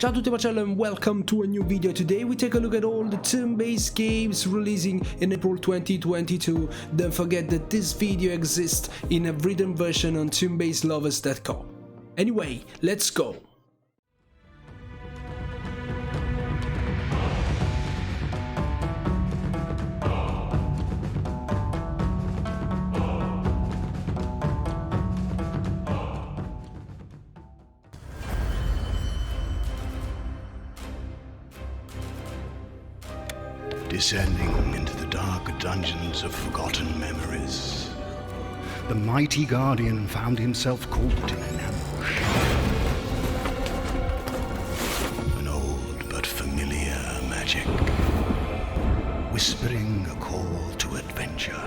Ciao a tutti Marcello and welcome to a new video. Today we take a look at all the turn-based games releasing in April 2022. Don't forget that this video exists in a written version on turnbasedlovers.com. Anyway, let's go! Descending into the dark dungeons of forgotten memories, the mighty Guardian found himself caught in an ambush. An old but familiar magic, whispering a call to adventure.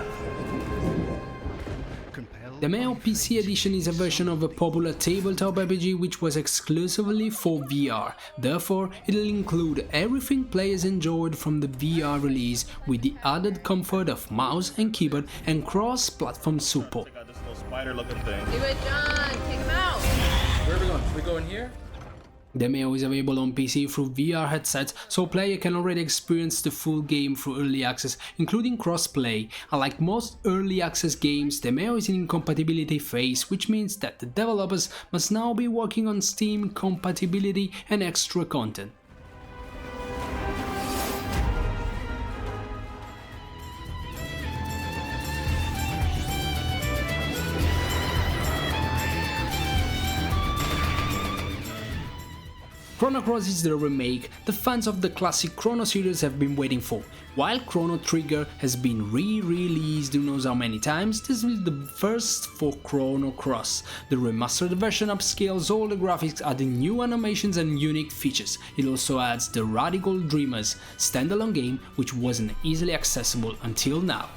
Demeo PC edition is a version of a popular tabletop RPG which was exclusively for VR, therefore it'll include everything players enjoyed from the VR release with the added comfort of mouse and keyboard and cross-platform support. Check out this little spider-looking thing. Do it, John! Take him out! Where are we going? Should we go in here? Demeo is available on PC through VR headsets, so player can already experience the full game through early access, including cross-play. Unlike most early access games, Demeo is in incompatibility phase, which means that the developers must now be working on Steam compatibility and extra content. Chrono Cross is the remake the fans of the classic Chrono series have been waiting for. While Chrono Trigger has been re-released who knows how many times, this is the first for Chrono Cross. The remastered version upscales all the graphics, adding new animations and unique features. It also adds the Radical Dreamers standalone game which wasn't easily accessible until now.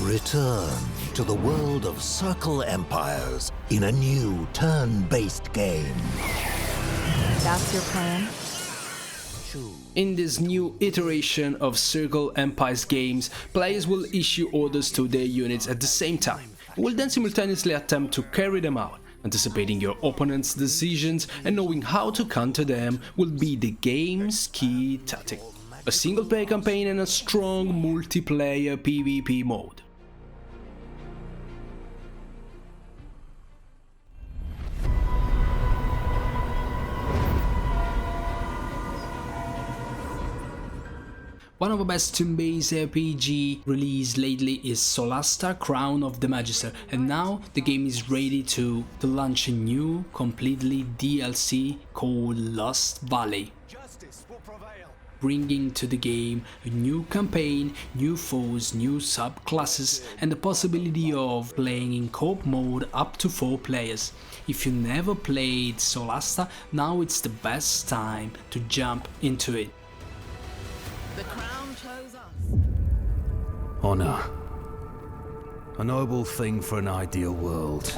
Return to the world of Circle Empires in a new turn-based game. That's your plan? In this new iteration of Circle Empires games, players will issue orders to their units at the same time, and will then simultaneously attempt to carry them out. Anticipating your opponent's decisions and knowing how to counter them will be the game's key tactic. A single-player campaign and a strong multiplayer PvP mode. One of the best turn-based RPG released lately is Solasta, Crown of the Magister, and now the game is ready to launch a new, completely DLC called Lost Valley, bringing to the game a new campaign, new foes, new subclasses, and the possibility of playing in co-op mode up to 4 players. If you never played Solasta, now it's the best time to jump into it. The crown chose us. Honor. A noble thing for an ideal world.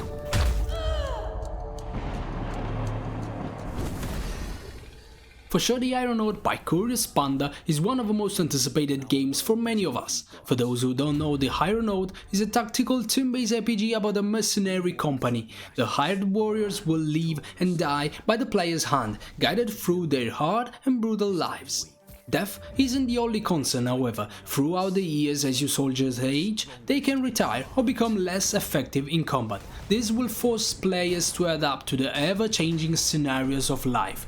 For sure, the Ironaut by Curious Panda is one of the most anticipated games for many of us. For those who don't know, the Ironaut is a tactical turn-based RPG about a mercenary company. The hired warriors will live and die by the player's hand, guided through their hard and brutal lives. Death isn't the only concern, however. Throughout the years, as your soldiers age, they can retire or become less effective in combat. This will force players to adapt to the ever-changing scenarios of life.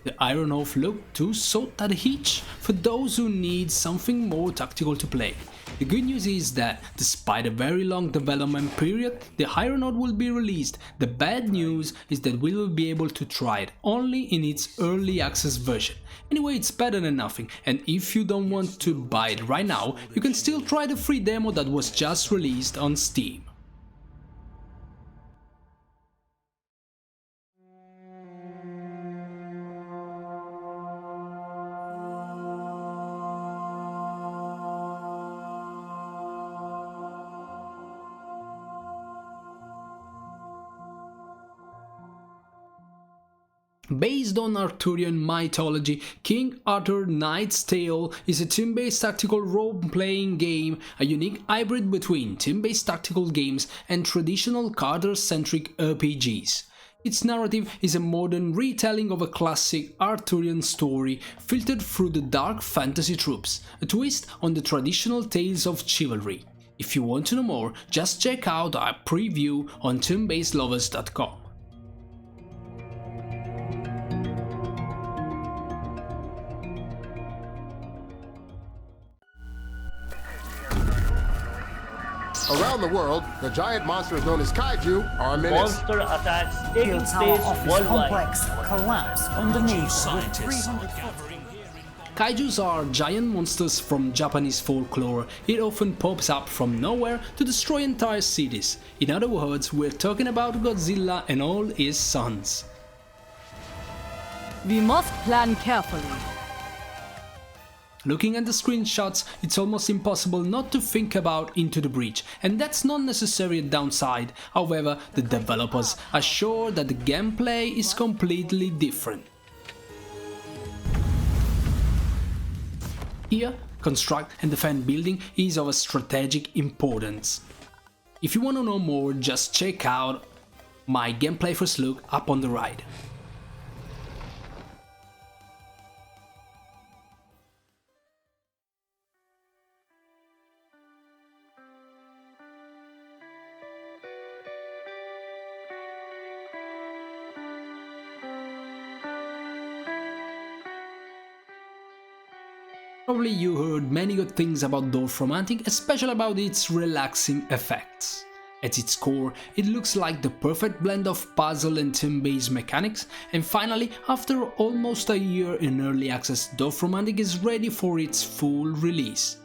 The Ironaut looked to sort that hitch for those who need something more tactical to play. The good news is that, despite a very long development period, the Ironaut will be released. The bad news is that we will be able to try it only in its early access version. Anyway, it's better than nothing, and if you don't want to buy it right now, you can still try the free demo that was just released on Steam. Based on Arthurian mythology, King Arthur Knight's Tale is a turn-based tactical role-playing game, a unique hybrid between turn-based tactical games and traditional card-centric RPGs. Its narrative is a modern retelling of a classic Arthurian story filtered through the dark fantasy tropes, a twist on the traditional tales of chivalry. If you want to know more, just check out our preview on turnbasedlovers.com. Around the world, the giant monsters known as Kaiju are a menace. Monster attacks taking Built our place office worldwide. complex collapsed underneath with 300 Kaijus are giant monsters from Japanese folklore. It often pops up from nowhere to destroy entire cities. In other words, we're talking about Godzilla and all his sons. We must plan carefully. Looking at the screenshots, it's almost impossible not to think about Into the Breach, and that's not necessarily a downside. However, the developers are sure that the gameplay is completely different. Here, construct and defend building is of a strategic importance. If you want to know more, just check out my gameplay first look up on the right. Probably you heard many good things about Dorfromantik, especially about its relaxing effects. At its core, it looks like the perfect blend of puzzle and turn-based mechanics, and finally, after almost a year in early access, Dorfromantik is ready for its full release.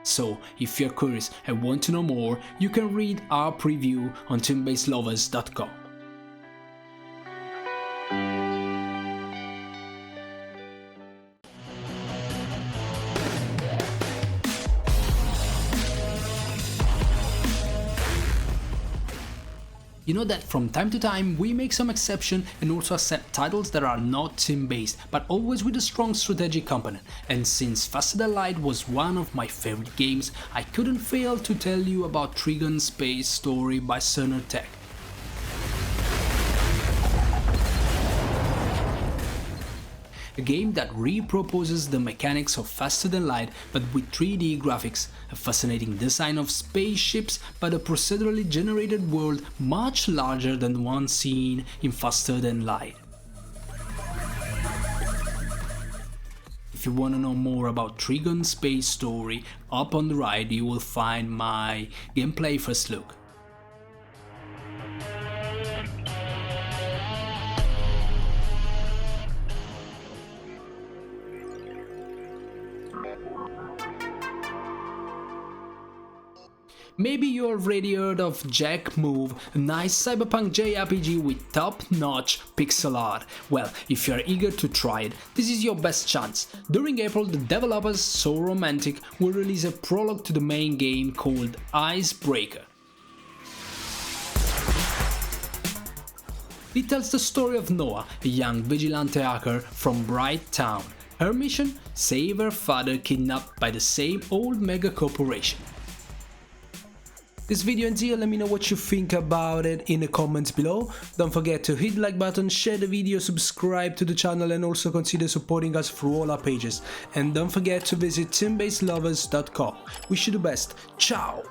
So, if you're curious and want to know more, you can read our preview on turnbasedlovers.com. You know that from time to time we make some exception and also accept titles that are not turn-based, but always with a strong strategic component, and since Faster Than Light was one of my favorite games, I couldn't fail to tell you about Trigon Space Story by Cerner Tech. A game that reproposes the mechanics of Faster Than Light but with 3D graphics, a fascinating design of spaceships, but a procedurally generated world much larger than the one seen in Faster Than Light. If you want to know more about Trigon Space Story, up on the right you will find my gameplay first look. Maybe you already heard of Jack Move, a nice cyberpunk JRPG with top-notch pixel art. Well, if you're eager to try it, this is your best chance. During April, the developers Dorfromantik will release a prologue to the main game called Icebreaker. It tells the story of Noah, a young vigilante hacker from Bright Town. Her mission? Save her father kidnapped by the same old mega corporation. This video ends here, let me know what you think about it in the comments below. Don't forget to hit the like button, share the video, subscribe to the channel and also consider supporting us through all our pages. And don't forget to visit turnbasedlovers.com. Wish you the best. Ciao!